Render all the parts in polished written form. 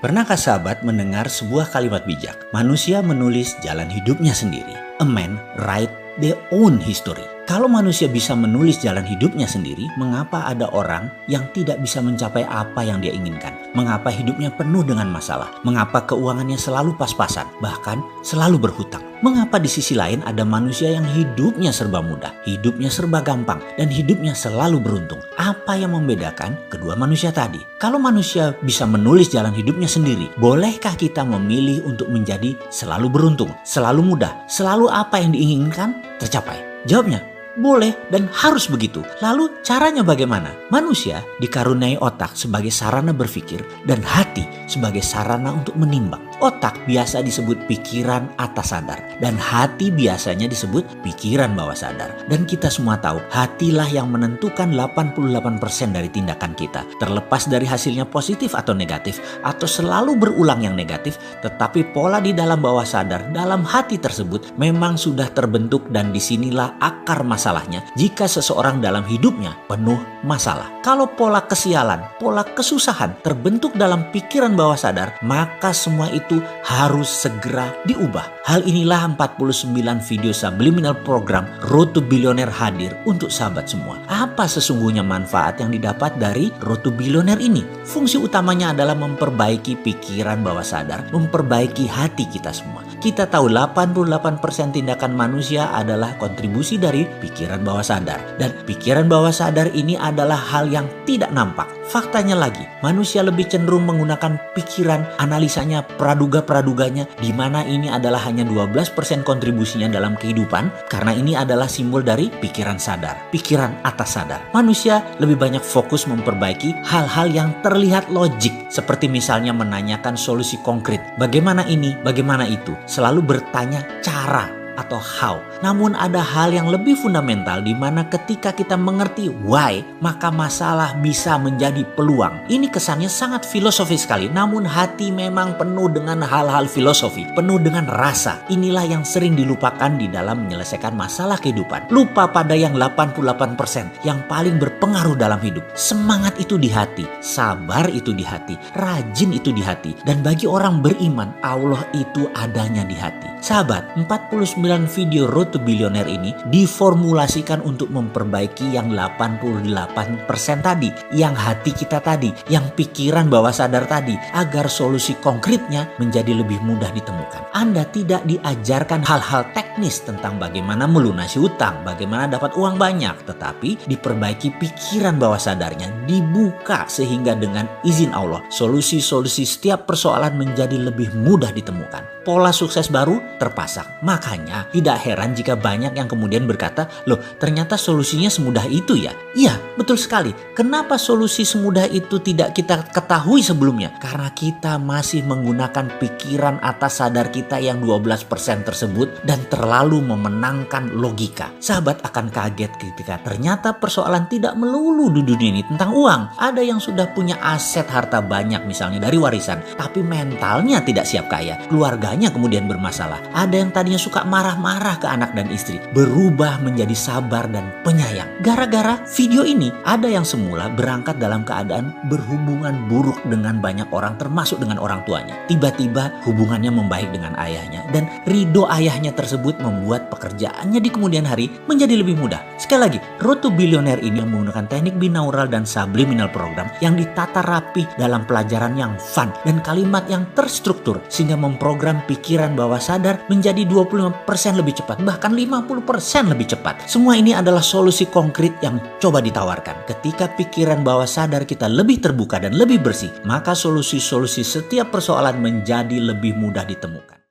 Pernahkah sahabat mendengar sebuah kalimat bijak? Manusia menulis jalan hidupnya sendiri. A man write their own history. Kalau manusia bisa menulis jalan hidupnya sendiri, mengapa ada orang yang tidak bisa mencapai apa yang dia inginkan? Mengapa hidupnya penuh dengan masalah? Mengapa keuangannya selalu pas-pasan, bahkan selalu berhutang? Mengapa di sisi lain ada manusia yang hidupnya serba mudah, hidupnya serba gampang, dan hidupnya selalu beruntung? Apa yang membedakan kedua manusia tadi? Kalau manusia bisa menulis jalan hidupnya sendiri, bolehkah kita memilih untuk menjadi selalu beruntung, selalu mudah, selalu apa yang diinginkan tercapai? Jawabnya, boleh dan harus begitu. Lalu caranya bagaimana? Manusia dikaruniai otak sebagai sarana berpikir dan hati sebagai sarana untuk menimbang. Otak biasa disebut pikiran atas sadar dan hati biasanya disebut pikiran bawah sadar. Dan kita semua tahu hatilah yang menentukan 88% dari tindakan kita. Terlepas dari hasilnya positif atau negatif atau selalu berulang yang negatif, tetapi pola di dalam bawah sadar dalam hati tersebut memang sudah terbentuk dan disinilah akar masalahnya jika seseorang dalam hidupnya penuh masalah. Kalau pola kesialan, pola kesusahan terbentuk dalam pikiran bawah sadar, maka semua itu harus segera diubah. Hal inilah 49 video subliminal program Road to Billionaire hadir untuk sahabat semua. Apa sesungguhnya manfaat yang didapat dari Road to Billionaire ini? Fungsi utamanya adalah memperbaiki pikiran bawah sadar, memperbaiki hati kita semua. Kita tahu 88% tindakan manusia adalah kontribusi dari pikiran bawah sadar. Dan pikiran bawah sadar ini adalah hal yang tidak nampak. Faktanya lagi, manusia lebih cenderung menggunakan pikiran, analisanya, praduga-praduganya, di mana ini adalah hanya 12% kontribusinya dalam kehidupan, karena ini adalah simbol dari pikiran sadar, pikiran atas sadar. Manusia lebih banyak fokus memperbaiki hal-hal yang terlihat logik, seperti misalnya menanyakan solusi konkret. Bagaimana ini, bagaimana itu? Selalu bertanya cara atau how. Namun ada hal yang lebih fundamental di mana ketika kita mengerti why, maka masalah bisa menjadi peluang. Ini kesannya sangat filosofis sekali, namun hati memang penuh dengan hal-hal filosofi, penuh dengan rasa. Inilah yang sering dilupakan di dalam menyelesaikan masalah kehidupan. Lupa pada yang 88% yang paling berpengaruh dalam hidup. Semangat itu di hati, sabar itu di hati, rajin itu di hati. Dan bagi orang beriman, Allah itu adanya di hati. Sahabat, 49 video Road to Billionaire ini diformulasikan untuk memperbaiki yang 88% tadi, yang hati kita tadi, yang pikiran bawah sadar tadi, agar solusi konkretnya menjadi lebih mudah ditemukan. Anda tidak diajarkan hal-hal teknis tentang bagaimana melunasi utang, bagaimana dapat uang banyak, tetapi diperbaiki pikiran bawah sadarnya, dibuka sehingga dengan izin Allah, solusi-solusi setiap persoalan menjadi lebih mudah ditemukan. Pola sukses baru terpasang. Makanya tidak heran jika banyak yang kemudian berkata, loh ternyata solusinya semudah itu ya? Iya, betul sekali. Kenapa solusi semudah itu tidak kita ketahui sebelumnya? Karena kita masih menggunakan pikiran atas sadar kita yang 12% tersebut dan terlalu memenangkan logika. Sahabat akan kaget ketika ternyata persoalan tidak melulu di dunia ini tentang uang. Ada yang sudah punya aset harta banyak misalnya dari warisan, tapi mentalnya tidak siap kaya. Keluarganya kemudian bermasalah. Ada yang tadinya suka marah-marah ke anak dan istri, berubah menjadi sabar dan penyayang. Gara-gara video ini, ada yang semula berangkat dalam keadaan berhubungan buruk dengan banyak orang, termasuk dengan orang tuanya. Tiba-tiba hubungannya membaik dengan ayahnya, dan ridho ayahnya tersebut membuat pekerjaannya di kemudian hari menjadi lebih mudah. Sekali lagi, Road to Billionaire ini menggunakan teknik binaural dan subliminal program yang ditata rapi dalam pelajaran yang fun dan kalimat yang terstruktur sehingga memprogram pikiran bawah sadar menjadi 25% lebih cepat, bahkan 50% lebih cepat. Semua ini adalah solusi konkret yang coba ditawarkan. Ketika pikiran bawah sadar kita lebih terbuka dan lebih bersih, maka solusi-solusi setiap persoalan menjadi lebih mudah ditemukan.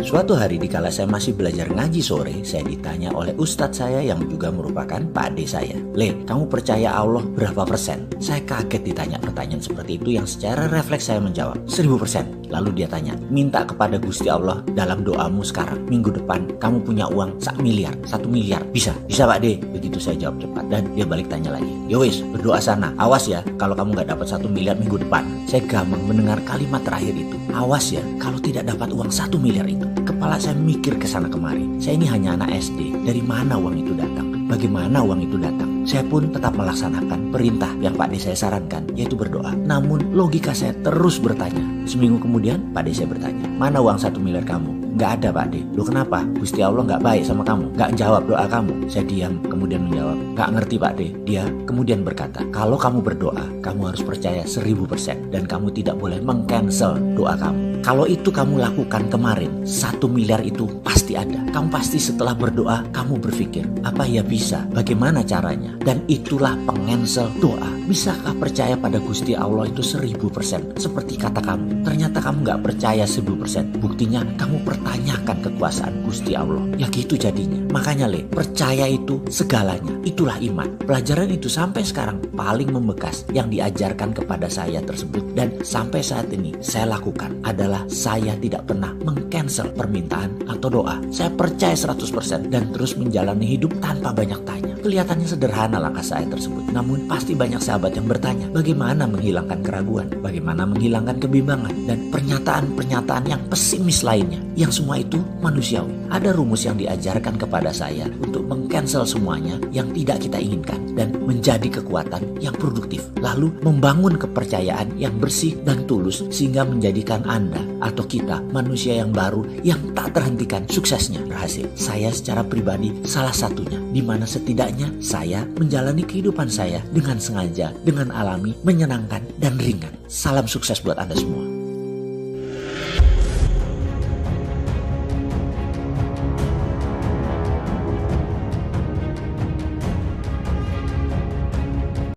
Suatu hari dikala saya masih belajar ngaji sore, saya ditanya oleh ustadz saya yang juga merupakan Pak Ade saya. Le, kamu percaya Allah berapa persen? Saya kaget ditanya pertanyaan seperti itu yang secara refleks saya menjawab 1000%. Lalu dia tanya, minta kepada Gusti Allah dalam doamu sekarang, minggu depan kamu punya uang 1 miliar, 1 miliar. Bisa? Bisa Pak Ade. Begitu saya jawab cepat dan dia balik tanya lagi. Yowis, berdoa sana. Awas ya kalau kamu gak dapat 1 miliar minggu depan. Saya gamang mendengar kalimat terakhir itu. Awas ya kalau tidak dapat uang 1 miliar itu. Kepala saya mikir ke sana kemari. Saya ini hanya anak SD. Dari mana uang itu datang? bagaimana uang itu datang. Saya pun tetap melaksanakan perintah yang Pak D saya sarankan, yaitu berdoa. Namun logika saya terus bertanya. Seminggu kemudian Pak D saya bertanya, mana uang 1 miliar kamu? Nggak ada Pak D. Loh kenapa? Gusti Allah nggak baik sama kamu, nggak jawab doa kamu. Saya diam, kemudian menjawab, nggak ngerti Pak D. Dia kemudian berkata, kalau kamu berdoa, kamu harus percaya 1000% dan kamu tidak boleh meng-cancel doa kamu. Kalau itu kamu lakukan kemarin, 1 miliar itu pasti ada. Kamu pasti setelah berdoa, kamu berpikir, apa ya bisa? Bagaimana caranya? Dan itulah pengcancel doa. Bisakah percaya pada Gusti Allah itu 1000%? Seperti kata kamu. Ternyata kamu nggak percaya 1000%. Buktinya kamu pertanyakan kekuasaan Gusti Allah. Ya gitu jadinya. Makanya percaya itu segalanya. Itulah iman. Pelajaran itu sampai sekarang paling membekas yang diajarkan kepada saya tersebut. Dan sampai saat ini saya lakukan adalah saya tidak pernah meng-cancel permintaan atau doa. Saya percaya 100% dan terus menjalani hidup tanpa banyak tanya. Kelihatannya sederhana langkah saya tersebut. Namun pasti banyak sahabat yang bertanya, bagaimana menghilangkan keraguan? Bagaimana menghilangkan kebimbangan? Dan pernyataan-pernyataan yang pesimis lainnya. Yang semua itu manusiawi. Ada rumus yang diajarkan kepada saya untuk meng-cancel semuanya yang tidak kita inginkan. Dan menjadi kekuatan yang produktif. Lalu membangun kepercayaan yang bersih dan tulus sehingga menjadikan Anda atau kita manusia yang baru yang tak terhentikan suksesnya berhasil. Saya secara pribadi salah satunya, di mana setidaknya saya menjalani kehidupan saya dengan sengaja, dengan alami, menyenangkan dan ringan. Salam sukses buat Anda semua.